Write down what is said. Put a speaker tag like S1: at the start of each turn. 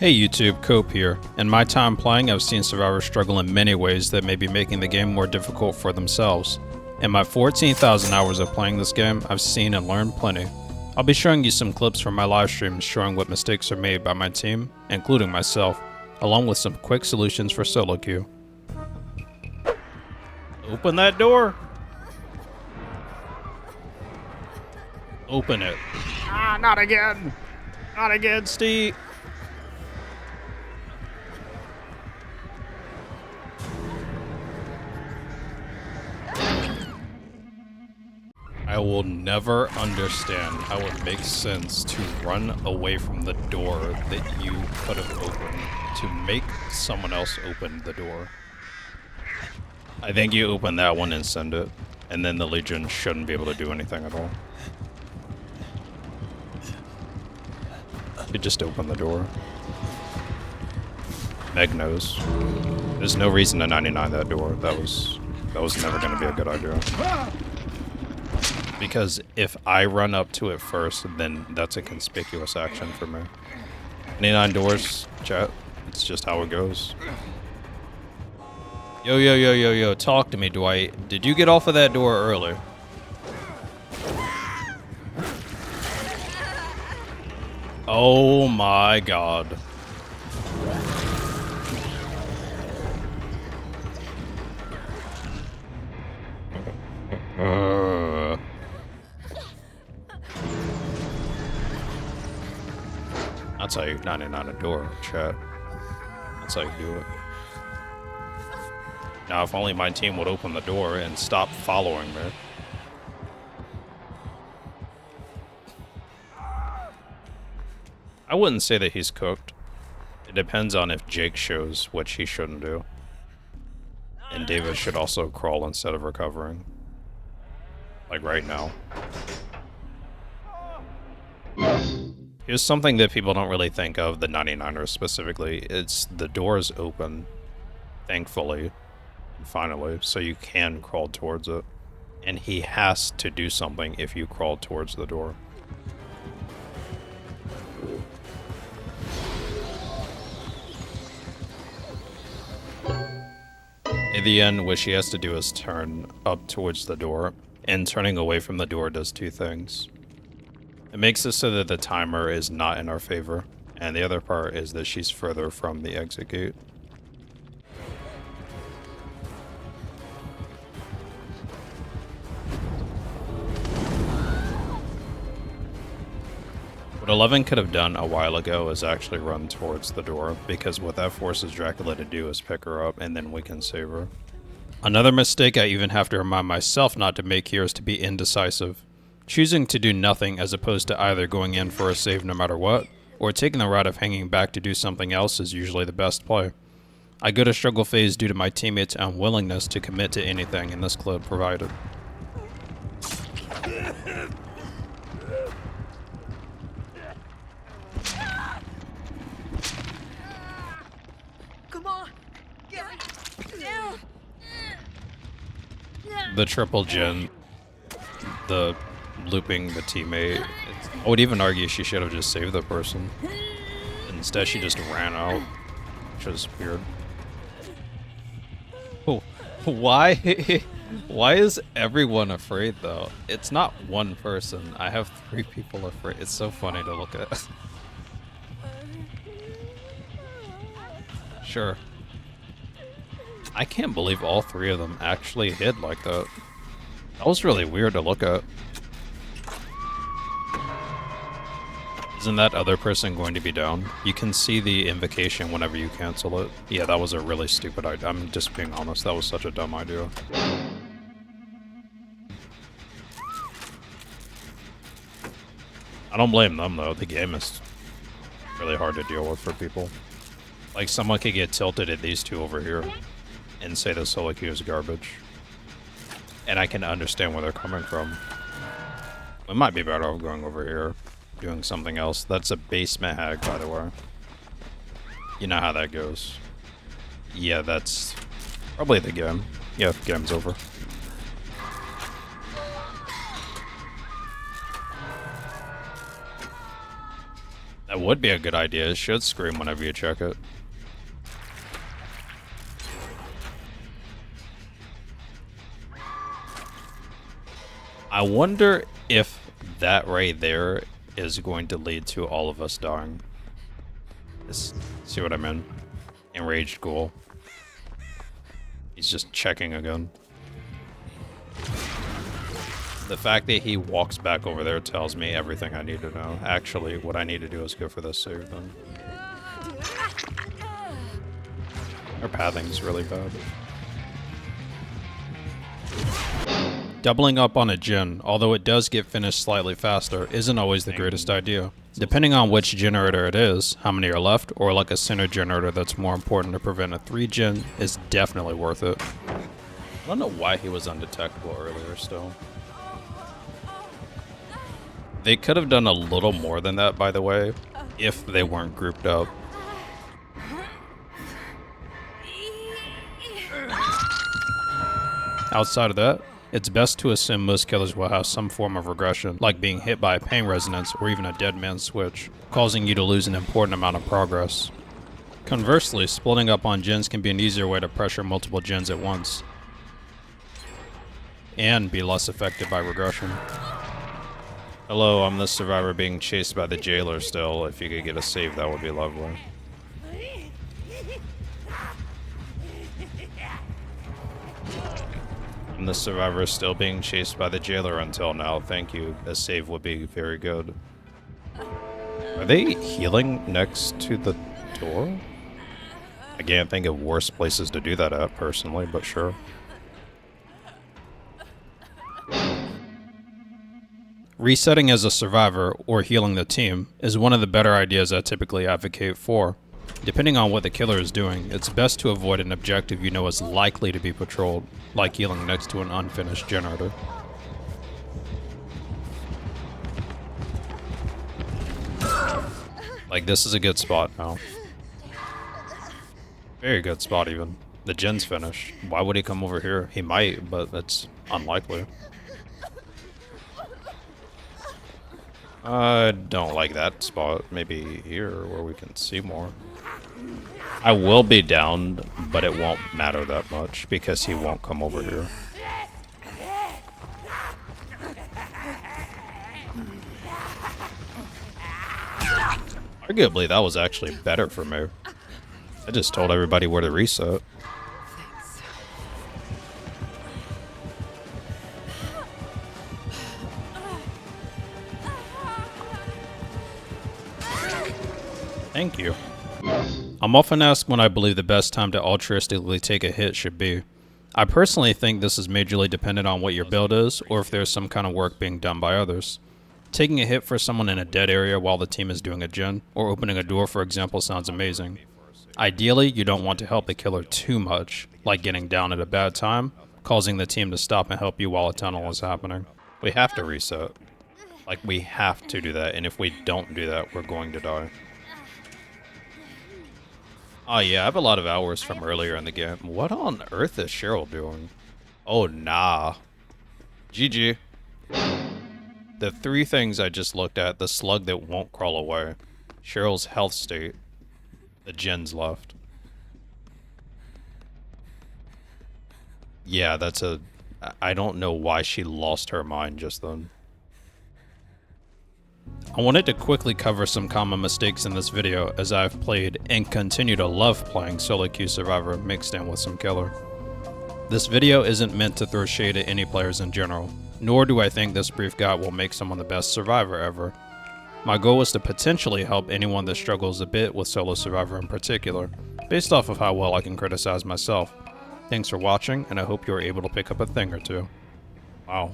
S1: Hey YouTube, Cope here. In my time playing, I've seen survivors struggle in many ways that may be making the game more difficult for themselves. In my 14,000 hours of playing this game, I've seen and learned plenty. I'll be showing you some clips from my live streams showing what mistakes are made by my team, including myself, along with some quick solutions for solo queue. Open that door! Open it. Ah, not again! Not again, Steve! I will never understand how it makes sense to run away from the door that you could have opened to make someone else open the door. I think you open that one and send it, and then the Legion shouldn't be able to do anything at all. You just open the door. Meg knows. There's no reason to 99 that door. That was never going to be a good idea. Because if I run up to it first, then that's a conspicuous action for me. 99 doors, chat. It's just how it goes. Yo, talk to me, Dwight. Did you get off of that door early? Oh my god. That's how you 99 a door, chat. That's how you do it. Now, if only my team would open the door and stop following me. I wouldn't say that he's cooked. It depends on if Jake shows, which he shouldn't do. And David should also crawl instead of recovering. Like right now. Here's something that people don't really think of, the 99ers specifically. It's the door is open, thankfully, finally, so you can crawl towards it. And he has to do something if you crawl towards the door. In the end, what she has to do is turn up towards the door, and turning away from the door does two things. It makes it so that the timer is not in our favor, and the other part is that she's further from the exit gate. What 11 could have done a while ago is actually run towards the door, because what that forces Dracula to do is pick her up, and then we can save her. Another mistake I even have to remind myself not to make here is to be indecisive. Choosing to do nothing as opposed to either going in for a save no matter what, or taking the route of hanging back to do something else is usually the best play. I go to struggle phase due to my teammates' unwillingness to commit to anything in this clip provided.
S2: Come on, get me down.
S1: The triple gen, the looping the teammate. I would even argue she should have just saved the person. Instead, she just ran out, which was weird. Oh, why? Why is everyone afraid though? It's not one person. I have 3 people afraid. It's so funny to look at. Sure. I can't believe all 3 of them actually hid like that. That was really weird to look at. Isn't that other person going to be down? You can see the invocation whenever you cancel it. Yeah, that was a really stupid idea. I'm just being honest, that was such a dumb idea. I don't blame them though, the game is really hard to deal with for people. Like, someone could get tilted at these 2 over here and say the solo queue is garbage. And I can understand where they're coming from. It might be better off going over here, doing something else. That's a basement hag, by the way. You know how that goes. Yeah, that's probably the game. Yeah, the game's over. That would be a good idea. It should scream whenever you check it. I wonder if that right there is going to lead to all of us dying. See what I mean? Enraged ghoul. He's just checking again. The fact that he walks back over there tells me everything I need to know. Actually, what I need to do is go for this save then. Our pathing's really bad. Doubling up on a gen, although it does get finished slightly faster, isn't always the greatest idea. Depending on which generator it is, how many are left, or like a center generator that's more important to prevent a 3 gen is definitely worth it. I don't know why he was undetectable earlier still. They could have done a little more than that, by the way, if they weren't grouped up. Outside of that, it's best to assume most killers will have some form of regression, like being hit by a pain resonance or even a dead man switch, causing you to lose an important amount of progress. Conversely, splitting up on gens can be an easier way to pressure multiple gens at once, and be less affected by regression. Hello, I'm the survivor being chased by the jailer still. If you could get a save, that would be lovely. I'm the survivor still being chased by the jailer until now. Thank you. A save would be very good. Are they healing next to the door? I can't think of worse places to do that at, personally, but sure. Resetting as a survivor, or healing the team, is one of the better ideas I typically advocate for. Depending on what the killer is doing, it's best to avoid an objective you know is likely to be patrolled, like healing next to an unfinished generator. Like, this is a good spot now. Very good spot, even. The gen's finished. Why would he come over here? He might, but that's unlikely. I don't like that spot. Maybe here, where we can see more. I will be downed, but it won't matter that much, because he won't come over here. Arguably, that was actually better for me. I just told everybody where to reset. Thank you. I'm often asked when I believe the best time to altruistically take a hit should be. I personally think this is majorly dependent on what your build is, or if there's some kind of work being done by others. Taking a hit for someone in a dead area while the team is doing a gen, or opening a door for example, sounds amazing. Ideally, you don't want to help the killer too much, like getting down at a bad time, causing the team to stop and help you while a tunnel is happening. We have to reset. Like, we have to do that, and if we don't do that, we're going to die. Oh yeah, I have a lot of hours from earlier in the game. What on earth is Cheryl doing? Oh nah. GG. The 3 things I just looked at, the slug that won't crawl away, Cheryl's health state, the gens left. Yeah, that's a... I don't know why she lost her mind just then. I wanted to quickly cover some common mistakes in this video, as I've played and continue to love playing solo queue survivor mixed in with some killer. This video isn't meant to throw shade at any players in general, nor do I think this brief guide will make someone the best survivor ever. My goal is to potentially help anyone that struggles a bit with solo survivor in particular, based off of how well I can criticize myself. Thanks for watching, and I hope you were able to pick up a thing or two. Wow.